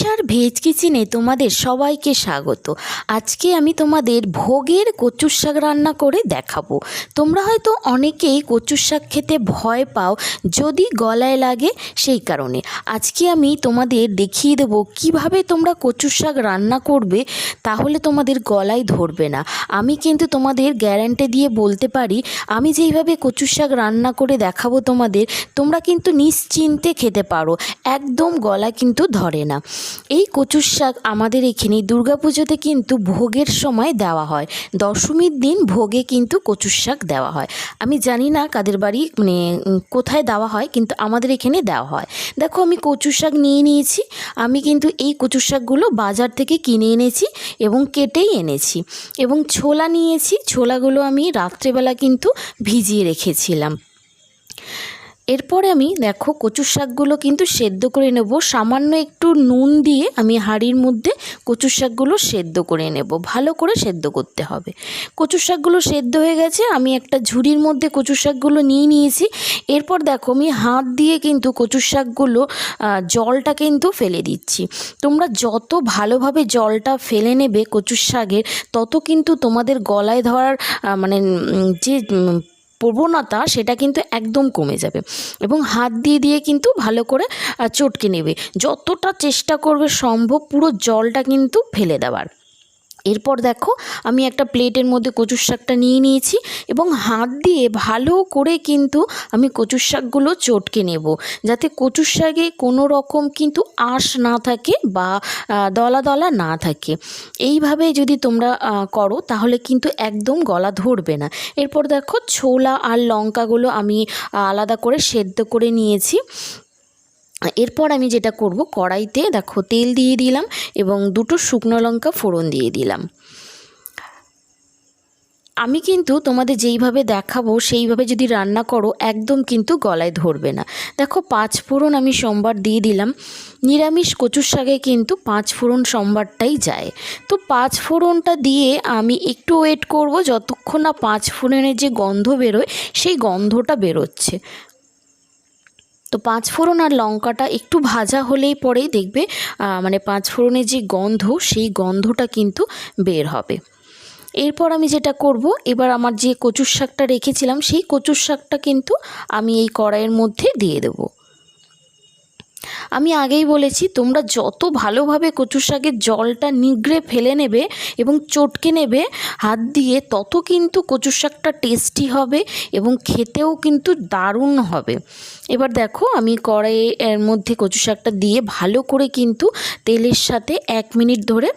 তৃষার veg কিচেনে তোমাদের সবাইকে স্বাগত। আজকে আমি তোমাদের ভোগের কচুর শাক রান্না করে দেখাবো। তোমরা হয়তো অনেকেই কচুর শাক খেতে ভয় পাও যদি গলায় লাগে, সেই কারণে আজকে আমি তোমাদের দেখিয়ে দেবো কিভাবে তোমরা কচুর শাক রান্না করবে, তাহলে তোমাদের গলায় ধরবে না। আমি কিন্তু তোমাদের গ্যারান্টি দিয়ে বলতে পারি, আমি যেইভাবে কচুর শাক রান্না করে দেখাবো তোমাদের, তোমরা কিন্তু নিশ্চিন্তে খেতে পারো, একদম গলা কিন্তু ধরে না। এই কচুর শাক আমাদের এখানে দুর্গাপুজোতে কিন্তু ভোগের সময় দেওয়া হয়, দশমীর দিন ভোগে কিন্তু কচুর শাক দেওয়া হয়। আমি জানি না কাদের বাড়ি কোথায় দেওয়া হয়, কিন্তু আমাদের এখানে দেওয়া হয়। দেখো আমি কচুর শাক নিয়ে নিয়েছি। আমি কিন্তু এই কচুর শাকগুলো বাজার থেকে কিনে এনেছি এবং কেটেই এনেছি, এবং ছোলা নিয়েছি। ছোলাগুলো আমি রাত্রেবেলা কিন্তু ভিজিয়ে রেখেছিলাম। এরপরে আমি দেখো কচুর শাকগুলো কিন্তু সেদ্ধ করে নেব। সামান্য একটু নুন দিয়ে আমি হাঁড়ির মধ্যে কচুর শাকগুলো সেদ্ধ করে নেব, ভালো করে সেদ্ধ করতে হবে। কচুর শাকগুলো সেদ্ধ হয়ে গেছে, আমি একটা ঝুড়ির মধ্যে কচুর শাকগুলো নিয়ে নিয়েছি। এরপর দেখো আমি হাত দিয়ে কিন্তু কচুর শাকগুলো জলটা কিন্তু ফেলে দিচ্ছি। তোমরা যত ভালোভাবে জলটা ফেলে নেবে কচুর শাকের, তত কিন্তু তোমাদের গলায় ধরার যে প্রবণতা সেটা কিন্তু একদম কমে যাবে। এবং হাত দিয়ে দিয়ে কিন্তু ভালো করে চটকে নেবে, যতটা চেষ্টা করবে সম্ভব পুরো জলটা কিন্তু ফেলে দেওয়ার। এরপর দেখো আমি একটা প্লেটের মধ্যে কচুর শাকটা নিয়ে নিয়েছি এবং হাত দিয়ে ভালো করে কিন্তু আমি কচুর শাকগুলো চটকে নেব, যাতে কচুর শাকে কোনো রকম কিন্তু আঁশ না থাকে বা দলা দলা না থাকে। এইভাবে যদি তোমরা করো তাহলে কিন্তু একদম গলা ধরবে না। এরপর দেখো ছোলা আর লঙ্কাগুলো আমি আলাদা করে সেদ্ধ করে নিয়েছি। এরপর আমি যেটা করব, কড়াইতে দেখো তেল দিয়ে দিলাম এবং দুটো শুকনো লঙ্কা ফোড়ন দিয়ে দিলাম। আমি কিন্তু তোমাদের যেইভাবে দেখাবো সেইভাবে যদি রান্না করো একদম কিন্তু গলায় ধরবে না। দেখো 5 ফোড়ন আমি সোমবার দিয়ে দিলাম। নিরামিষ কচুর শাকে কিন্তু 5 ফোড়ন সোমবারটাই যায়। তো 5 ফোড়নটা দিয়ে আমি একটু ওয়েট করব যতক্ষণ না 5 ফোড়নের যে গন্ধ বেরোয় সেই গন্ধটা বেরোচ্ছে। তো 5 ফোড়ন আর লঙ্কাটা একটু ভাজা হলেই পরেই দেখবে 5 ফোড়নের যে গন্ধ সেই গন্ধটা কিন্তু বের হবে। এরপর আমি যেটা করব, এবার আমার যে কচুর শাকটা রেখেছিলাম সেই কচুর শাকটা কিন্তু আমি এই কড়াইয়ের মধ্যে দিয়ে দেব। আমি আগেই বলেছি, তোমরা যত ভালোভাবে কচুর শাকের জলটা নিগড়ে ফেলে নেবে এবং চটকে নেবে হাত দিয়ে, তত কিন্তু কচুর শাকটা টেস্টি হবে এবং খেতেও কিন্তু দারুণ হবে। এবার দেখো আমি কড়াইয়ের মধ্যে কচুর শাকটা দিয়ে ভালো করে কিন্তু তেলের সাথে 1 মিনিট ধরে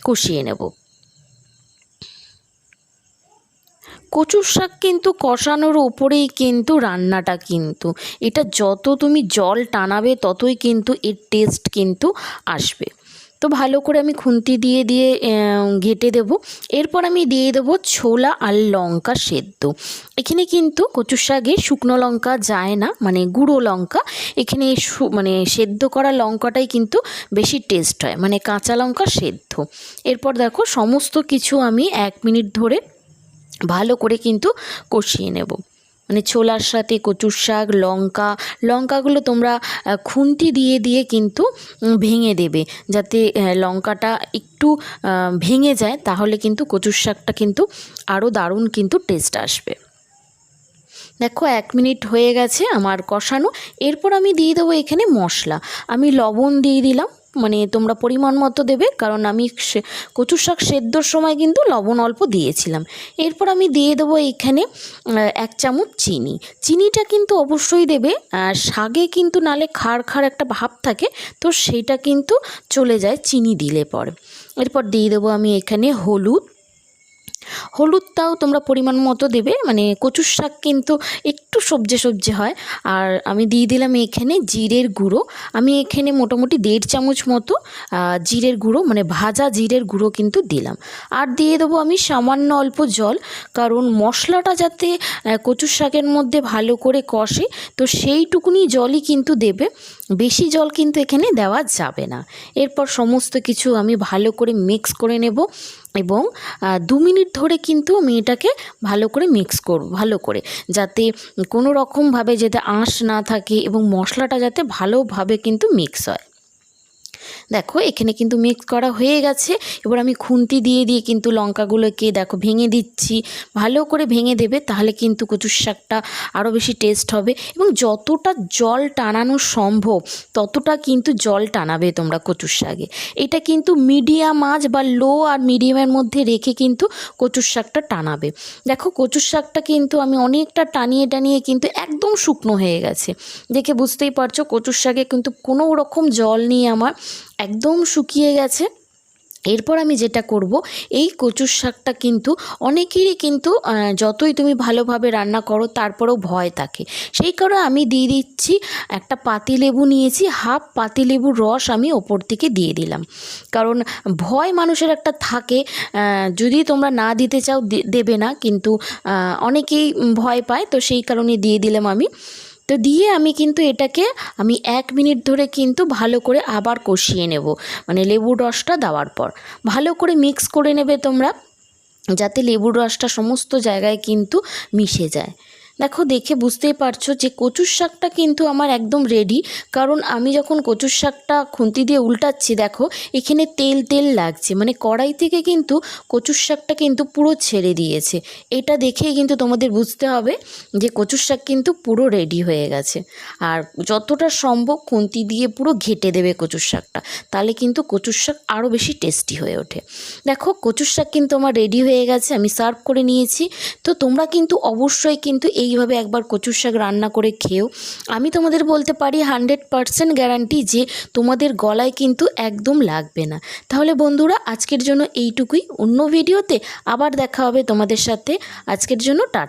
কষিয়ে নেব। কচুর শাক কিন্তু কষানোর উপরেই কিন্তু রান্নাটা, কিন্তু এটা যত তুমি জল টানাবে ততই কিন্তু এর টেস্ট কিন্তু আসবে। তো ভালো করে আমি খুন্তি দিয়ে দিয়ে ঘেটে দেব। এরপর আমি দিয়ে দেবো ছোলা আর লঙ্কা সেদ্ধ। এখানে কিন্তু কচুর শাকে শুকনো লঙ্কা যায় না, গুঁড়ো লঙ্কা। এখানে সেদ্ধ করা লঙ্কাটাই কিন্তু বেশি টেস্ট হয়, কাঁচা লঙ্কা সেদ্ধ। এরপর দেখো সমস্ত কিছু আমি 1 মিনিট ধরে ভালো করে কিন্তু কষিয়ে নেব। ছোলার সাথে কচুর শাক, লঙ্কাগুলো তোমরা খুন্তি দিয়ে দিয়ে কিন্তু ভেঙে দেবে, যাতে লঙ্কাটা একটু ভেঙে যায়, তাহলে কিন্তু কচুর শাকটা কিন্তু আরও দারুণ কিন্তু টেস্ট আসবে। দেখো 1 মিনিট হয়ে গেছে আমার কষানো। এরপর আমি দিয়ে দেবো এখানে মশলা। আমি লবণ দিয়ে দিলাম, তোমরা পরিমাণ মতো দেবে, কারণ আমি কচুর শাক সেদ্ধর সময় কিন্তু লবণ অল্প দিয়েছিলাম। এরপর আমি দিয়ে দেবো এখানে 1 চামচ চিনি। চিনিটা কিন্তু অবশ্যই দেবে, শাকে কিন্তু নালে খাড় খাড় একটা ভাব থাকে, তো সেইটা কিন্তু চলে যায় চিনি দিলে পরে। এরপর দিয়ে দেবো আমি এখানে হলুদটাও তোমরা পরিমাণ মতো দেবে, কচুর শাক কিন্তু একটু সবজে সবজে হয়। আর আমি দিয়ে দিলাম এখানে জিরের গুঁড়ো। আমি এখানে মোটামুটি 1.5 চামচ মতো জিরের গুঁড়ো, ভাজা জিরের গুঁড়ো কিন্তু দিলাম। আর দিয়ে দেবো আমি সামান্য অল্প জল, কারণ মশলাটা যাতে কচুর শাকের মধ্যে ভালো করে কষে, তো সেইটুকুনি জলই কিন্তু দেবে, বেশি জল কিন্তু এখানে দেওয়া যাবে না। এরপর সমস্ত কিছু আমি ভালো করে মিক্স করে নেব এবং 2 মিনিট ধরে কিন্তু আমি এটাকে ভালো করে মিক্স করব, ভালো করে, যাতে কোনো রকমভাবে যাতে আঁশ না থাকে এবং মশলাটা যাতে ভালোভাবে কিন্তু মিক্স হয়। দেখো এখানে কিন্তু মিক্স করা হয়ে গেছে। এবার আমি খুন্তি দিয়ে দিয়ে কিন্তু লঙ্কাগুলোকে দেখো ভেঙে দিচ্ছি। ভালো করে ভেঙে দেবে, তাহলে কিন্তু কচুর শাকটা আরও বেশি টেস্ট হবে। এবং যতটা জল টানানো সম্ভব ততটা কিন্তু জল টানাবে তোমরা কচুর শাকে। এটা কিন্তু মিডিয়াম আঁচ বা লো আর মিডিয়ামের মধ্যে রেখে কিন্তু কচুর শাকটা টানাবে। দেখো কচুর শাকটা কিন্তু আমি অনেকটা টানিয়ে টানিয়ে কিন্তু একদম শুকনো হয়ে গেছে। দেখে বুঝতেই পারছো কচুর শাকে কিন্তু কোনো রকম জল নেই, আমার একদম শুকিয়ে গেছে। এরপর আমি যেটা করব, এই কচুর শাকটা কিন্তু অনেকেরই কিন্তু যতই তুমি ভালোভাবে রান্না করো তারপরেও ভয় থাকে। সেই কারণে আমি দিয়ে দিচ্ছি, একটা পাতিলেবু নিয়েছি, হাফ পাতিলেবুর রস আমি ওপর থেকে দিয়ে দিলাম। কারণ ভয় মানুষের একটা থাকে, যদি তোমরা না দিতে চাও দেবে না, কিন্তু অনেকেই ভয় পায়, তো সেই কারণে দিয়ে দিলাম আমি। তো দিয়ে আমি কিন্তু এটাকে 1 মিনিট ধরে কিন্তু ভালো করে আবার কষিয়ে নেব, মানে লেবুর রসটা দেওয়ার পর ভালো করে মিক্স করে নেবে তোমরা, যাতে লেবুর রসটা সমস্ত জায়গায় কিন্তু মিশে যায়। দেখো দেখে বুঝতেই পারছো যে কচুর শাকটা কিন্তু আমার একদম রেডি। কারণ আমি যখন কচুর শাকটা খুন্তি দিয়ে উল্টাচ্ছি, দেখো এখানে তেল তেল লাগছে, মানে কড়াই থেকে কিন্তু কচুর শাকটা কিন্তু পুরো ছেড়ে দিয়েছে। এটা দেখেই কিন্তু তোমাদের বুঝতে হবে যে কচুর শাক কিন্তু পুরো রেডি হয়ে গেছে। আর যতটা সম্ভব খুন্তি দিয়ে পুরো ঘেঁটে দেবে কচুর শাকটা, তাহলে কিন্তু কচুর শাক আরও বেশি টেস্টি হয়ে ওঠে। দেখো কচুর শাক কিন্তু আমার রেডি হয়ে গেছে, আমি সার্ভ করে নিয়েছি। তো তোমরা কিন্তু অবশ্যই কিন্তু এইভাবে একবার কচুর শাক রান্না করে খেও। আমি তোমাদের বলতে পারি 100% গ্যারান্টি যে তোমাদের গলায় কিন্তু একদম লাগবে না। তাহলে বন্ধুরা আজকের জন্য এইটুকুই, অন্য ভিডিওতে আবার দেখা হবে তোমাদের সাথে। আজকের জন্য টাটা।